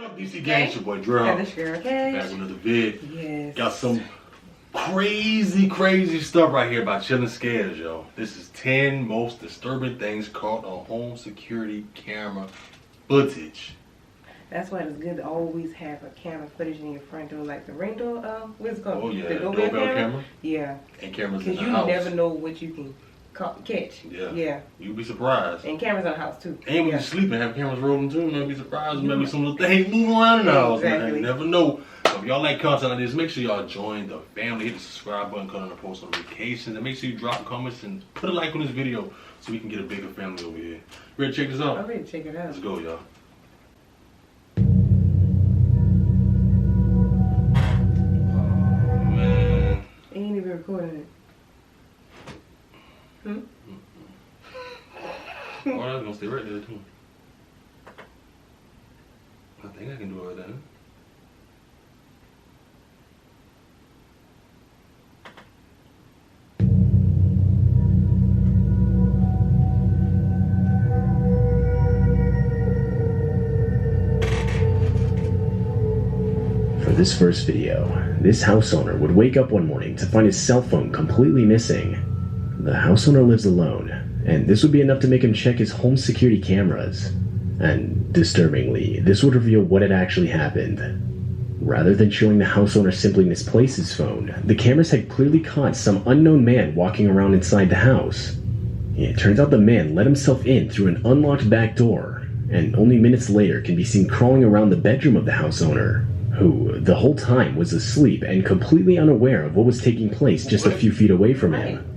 up, DC Gang? It's your boy DreadHawk. Back with another vid. Yes. Got some crazy stuff right here about chilling scares, yo. This is 10 most disturbing things caught on home security camera footage. That's why it's good to always have a camera footage in your front door, like the ring door. What's it called? Oh yeah, the doorbell camera. Yeah. And cameras in the house. Because you never know what you can catch. Yeah. Yeah. You'd be surprised. And cameras in the house too. And when you're sleeping, have cameras rolling too. Maybe be surprised. Maybe some little things moving around in the house. Exactly. Man. You never know. So if y'all like content like this, make sure y'all join the family. Hit the subscribe button, click on the post notifications, and make sure you drop comments and put a like on this video so we can get a bigger family over here. Ready to check this out? I'm ready to check it out. Let's go, y'all. He ain't even recording it. Oh, that's gonna stay right there too. I think I can do it right there. For this first video, this house owner would wake up one morning to find his cell phone completely missing. The house owner lives alone, and this would be enough to make him check his home security cameras. And disturbingly, this would reveal what had actually happened. Rather than showing the house owner simply misplaced his phone, the cameras had clearly caught some unknown man walking around inside the house. It turns out the man let himself in through an unlocked back door, and only minutes later can be seen crawling around the bedroom of the house owner, who the whole time was asleep and completely unaware of what was taking place just a few feet away from him.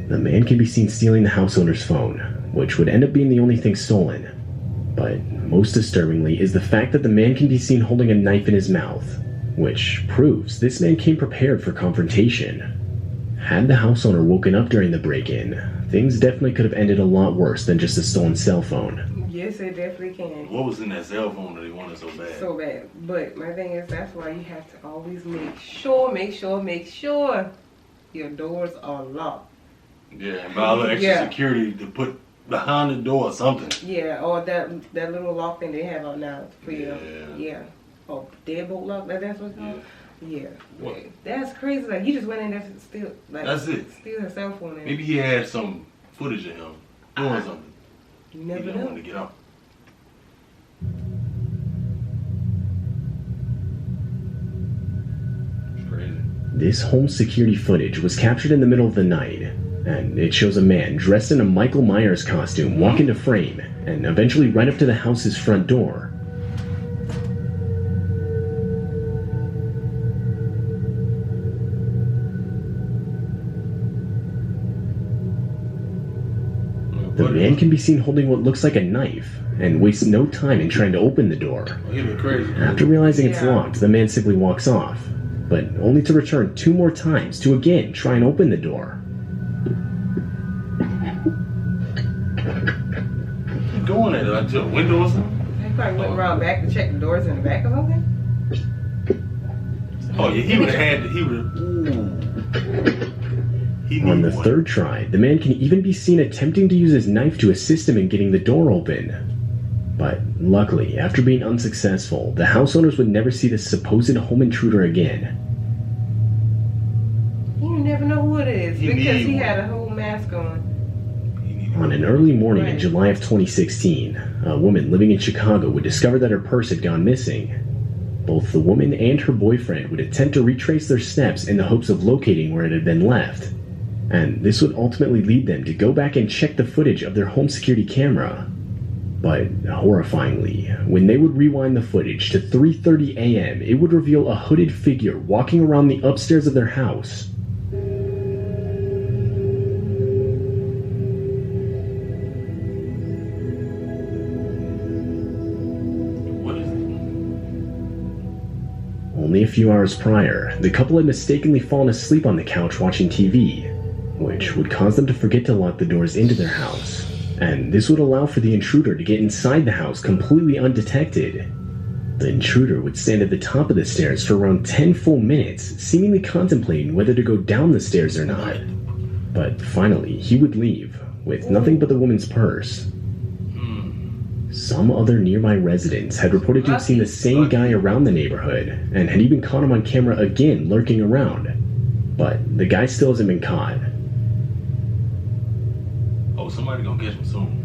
The man can be seen stealing the house owner's phone, which would end up being the only thing stolen. But most disturbingly is the fact that the man can be seen holding a knife in his mouth, which proves this man came prepared for confrontation. Had the house owner woken up during the break-in, things definitely could have ended a lot worse than just a stolen cell phone. Yes, it definitely can. What was in that cell phone that they wanted so bad? So bad. But my thing is, that's why you have to always make sure your doors are locked. Yeah, and buy a little extra security to put behind the door or something. Yeah, or that little lock thing they have out now for you. Yeah. Or deadbolt lock, that's what's called? Yeah. What? That's crazy. Like, he just went in there to steal, like, that's it. Steal his cell phone. Maybe he had some footage of him doing something. You never know. He wanted to get out. It's crazy. This home security footage was captured in the middle of the night, and it shows a man dressed in a Michael Myers costume walk into frame and eventually right up to the house's front door. The man can be seen holding what looks like a knife and wastes no time in trying to open the door. After realizing it's locked, the man simply walks off, but only to return 2 more times to again try and open the door. Keep going at it, like to a window or something? He probably went around back to check the doors in the back or something. Oh yeah, he would have had to, On the third try, the man can even be seen attempting to use his knife to assist him in getting the door open. But luckily, after being unsuccessful, the house owners would never see this supposed home intruder again. You never know who it is because he had a whole mask on. On an early morning in July of 2016, a woman living in Chicago would discover that her purse had gone missing. Both the woman and her boyfriend would attempt to retrace their steps in the hopes of locating where it had been left. And this would ultimately lead them to go back and check the footage of their home security camera. But horrifyingly, when they would rewind the footage to 3:30 a.m., it would reveal a hooded figure walking around the upstairs of their house. What is it? Only a few hours prior, the couple had mistakenly fallen asleep on the couch watching TV, which would cause them to forget to lock the doors into their house. And this would allow for the intruder to get inside the house completely undetected. The intruder would stand at the top of the stairs for around 10 full minutes, seemingly contemplating whether to go down the stairs or not. But finally, he would leave, with nothing but the woman's purse. Some other nearby residents had reported to have seen the same guy around the neighborhood and had even caught him on camera again lurking around. But the guy still hasn't been caught. Oh, somebody gonna catch him soon.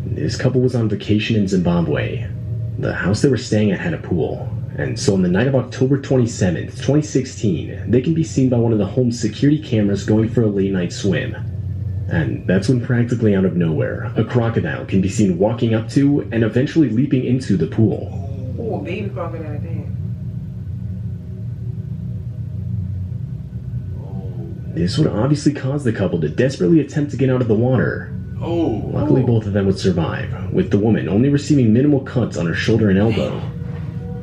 This couple was on vacation in Zimbabwe. The house they were staying at had a pool, and so on the night of October 27th, 2016, they can be seen by one of the home's security cameras going for a late night swim. And that's when, practically out of nowhere, a crocodile can be seen walking up to and eventually leaping into the pool. Oh, baby crocodile, damn. This would obviously cause the couple to desperately attempt to get out of the water. Luckily, both of them would survive, with the woman only receiving minimal cuts on her shoulder and elbow.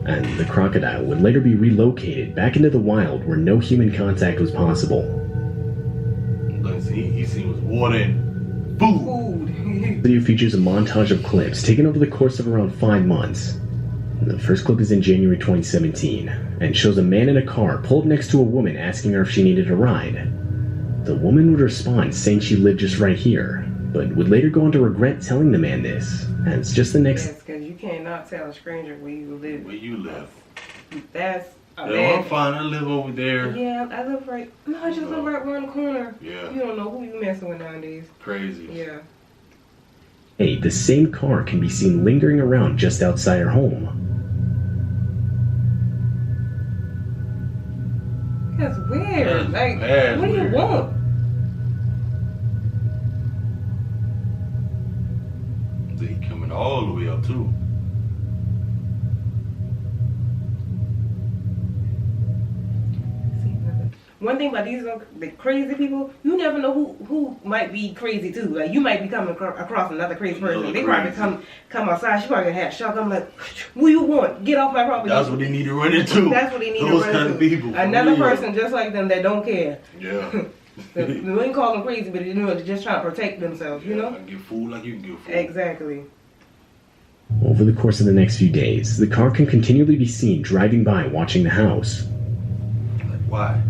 And the crocodile would later be relocated back into the wild where no human contact was possible. He seems water and food. The video features a montage of clips taken over the course of around 5 months. The first clip is in January 2017 and shows a man in a car pull up next to a woman asking her if she needed a ride. The woman would respond saying she lived just right here, but would later go on to regret telling the man this, as just the next... Yes, because you cannot tell a stranger where you live. Where you live. That's a Yeah, bad I'm fine. I live over there. Yeah, I live right... No, I just live right around the corner. Yeah. You don't know who you messing with nowadays. Crazy. Yeah. Hey, the same car can be seen lingering around just outside her home. That's weird. That's like, bad what do you weird. want? They coming all the way up too. One thing about these the crazy people, you never know who might be crazy too. Like, you might be coming across another crazy person. They probably come outside. She probably had shock. I'm like, what do you want? Get off my property. That's what they need to run into. That's what they need Those to run kind into. of people. Another person just like them that don't care. Yeah. We wouldn't call them crazy, but they're just trying to protect themselves, you know? Get food like you can get food. Exactly. Over the course of the next few days, the car can continually be seen driving by watching the house. Like, why?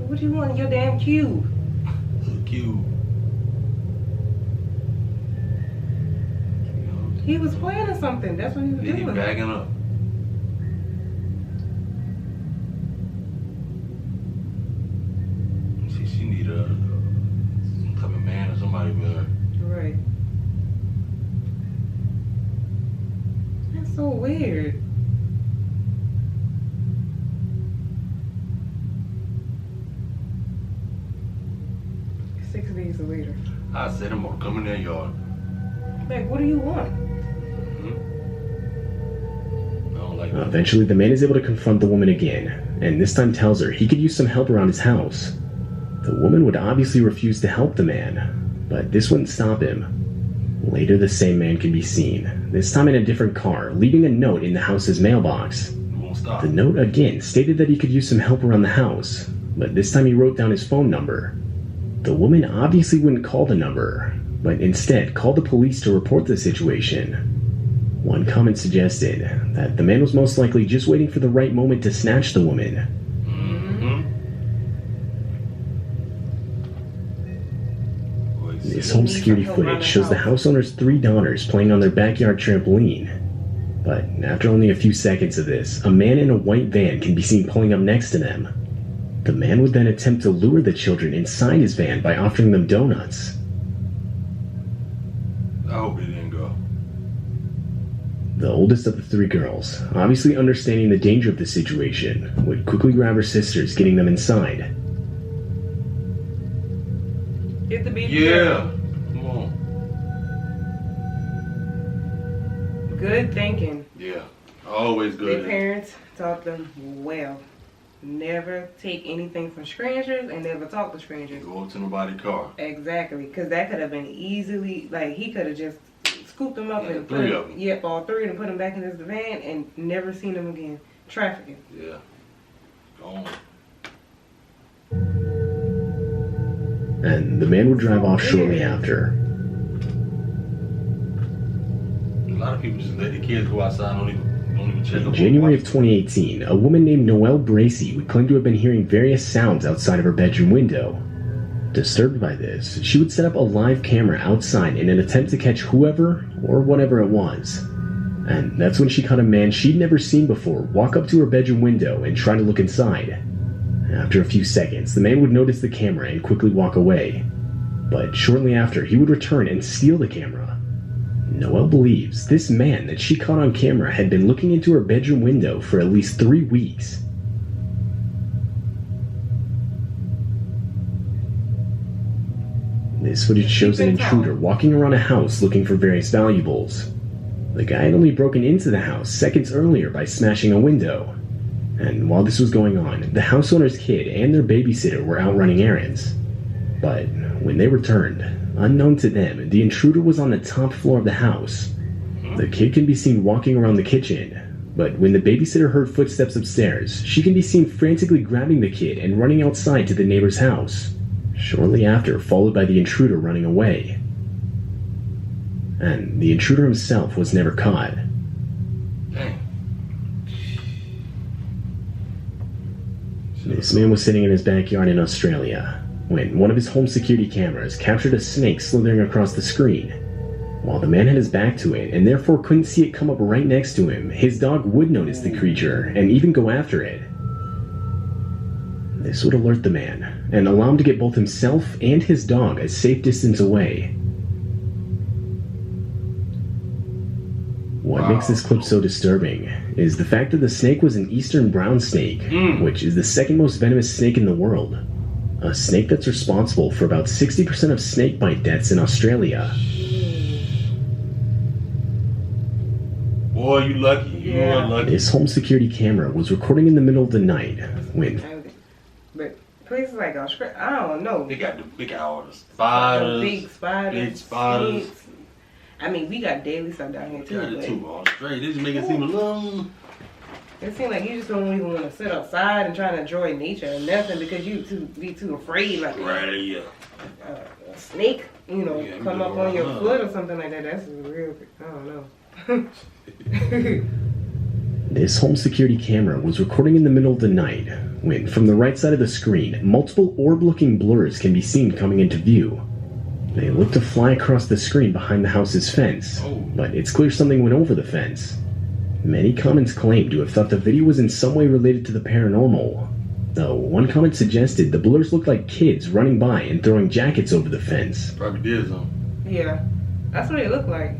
What do you want in your damn cube? So cute. He was playing or something. That's what he was Then he doing. bagging up. See, she need some type of man or somebody with her. Right. That's so weird. Six days later. I said him gonna come in their yard. Like, what do you want? I don't like that. Eventually, the man is able to confront the woman again, and this time tells her he could use some help around his house. The woman would obviously refuse to help the man, but this wouldn't stop him. Later, the same man can be seen, this time in a different car, leaving a note in the house's mailbox. Won't stop. The note again stated that he could use some help around the house, but this time he wrote down his phone number. The woman obviously wouldn't call the number, but instead called the police to report the situation. One comment suggested that the man was most likely just waiting for the right moment to snatch the woman. This home security footage shows the house owner's 3 daughters playing on their backyard trampoline. But after only a few seconds of this, a man in a white van can be seen pulling up next to them. The man would then attempt to lure the children inside his van by offering them donuts. I hope they didn't go. The oldest of the 3 girls, obviously understanding the danger of the situation, would quickly grab her sisters, getting them inside. Get the baby. Yeah. Come on. Good thinking. Yeah. Always Their good. parents taught them well. Never take anything from strangers and never talk to strangers. Go up to nobody's car. Exactly, because that could have been easily, like, he could have just scooped them up Yeah, and 3 of them. Yep, all 3 and put them back in his van and never seen them again. Trafficking. Yeah. Go on. And the man would drive off shortly after. A lot of people just let the kids go outside and don't even check In up. January of 2018, a woman named Noelle Bracey would claim to have been hearing various sounds outside of her bedroom window. Disturbed by this, she would set up a live camera outside in an attempt to catch whoever or whatever it was. And that's when she caught a man she'd never seen before walk up to her bedroom window and try to look inside. After a few seconds, the man would notice the camera and quickly walk away. But shortly after, he would return and steal the camera. Noelle believes this man that she caught on camera had been looking into her bedroom window for at least 3 weeks. This footage shows an intruder walking around a house looking for various valuables. The guy had only broken into the house seconds earlier by smashing a window. And while this was going on, the house owner's kid and their babysitter were out running errands. But when they returned, unknown to them, the intruder was on the top floor of the house. The kid can be seen walking around the kitchen, but when the babysitter heard footsteps upstairs, she can be seen frantically grabbing the kid and running outside to the neighbor's house. Shortly after, followed by the intruder running away. And the intruder himself was never caught. This man was sitting in his backyard in Australia when one of his home security cameras captured a snake slithering across the screen. While the man had his back to it and therefore couldn't see it come up right next to him, his dog would notice the creature and even go after it. This would alert the man and allow him to get both himself and his dog a safe distance away. What makes this clip so disturbing is the fact that the snake was an eastern brown snake, which is the second most venomous snake in the world. A snake that's responsible for about 60% of snakebite deaths in Australia. Boy, you lucky. You are lucky. This home security camera was recording in the middle of the night when... But places like Australia, I don't know. They got the big owls, spiders, big spiders, big spiders. snakes. I mean, we got daily stuff down here too. Got it too, Australia. They just make it seem a little... It seems like you just don't even want to sit outside and try to enjoy nature or nothing because you be too afraid. Like right, a snake, come up on your foot or something like that. That's real. I don't know. This home security camera was recording in the middle of the night when, from the right side of the screen, multiple orb-looking blurs can be seen coming into view. They look to fly across the screen behind the house's fence, but it's clear something went over the fence. Many comments claim to have thought the video was in some way related to the paranormal, though one comment suggested the blurs looked like kids running by and throwing jackets over the fence. Probably did something. Yeah, that's what it looked like.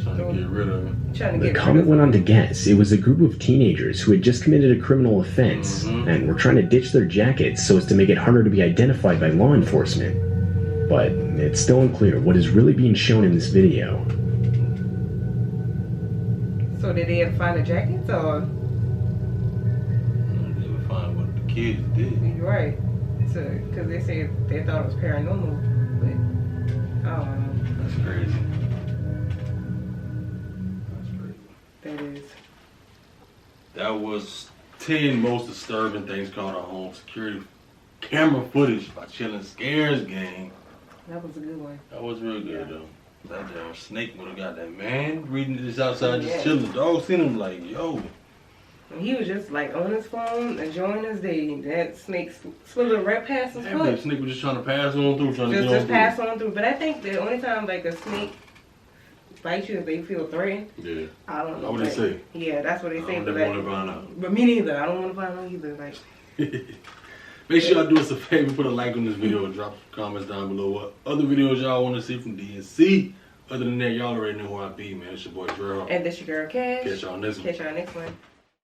Trying to get rid of it. The comment went on to guess it was a group of teenagers who had just committed a criminal offense and were trying to ditch their jackets so as to make it harder to be identified by law enforcement. But it's still unclear what is really being shown in this video. So did they ever find the jackets or? They would find what the kids did. You're right. Because they said they thought it was paranormal, but I don't know. That's crazy. That is. That was 10 most disturbing things caught on home security camera footage by Chillin' Scares Gang. That was a good one. That was real good though. That damn snake would have got that man reading this outside just chilling. The dog seen him like, yo. And he was just like on his phone enjoying his day. That snake slithered right past his foot. The snake was just trying to pass on through, just pass on through. But I think the only time like a snake bite you if they feel threatened. Yeah. I don't know. What would they say? Yeah, that's what they say. I don't want to find out. But me neither. I don't want to find out either. Like. Make sure y'all do us a favor, put a like on this video and drop some comments down below what other videos y'all want to see from DNC. Other than that, y'all already know who I be, man. It's your boy DreadHawk. And this your girl Cash. Catch y'all next one. Catch y'all next one.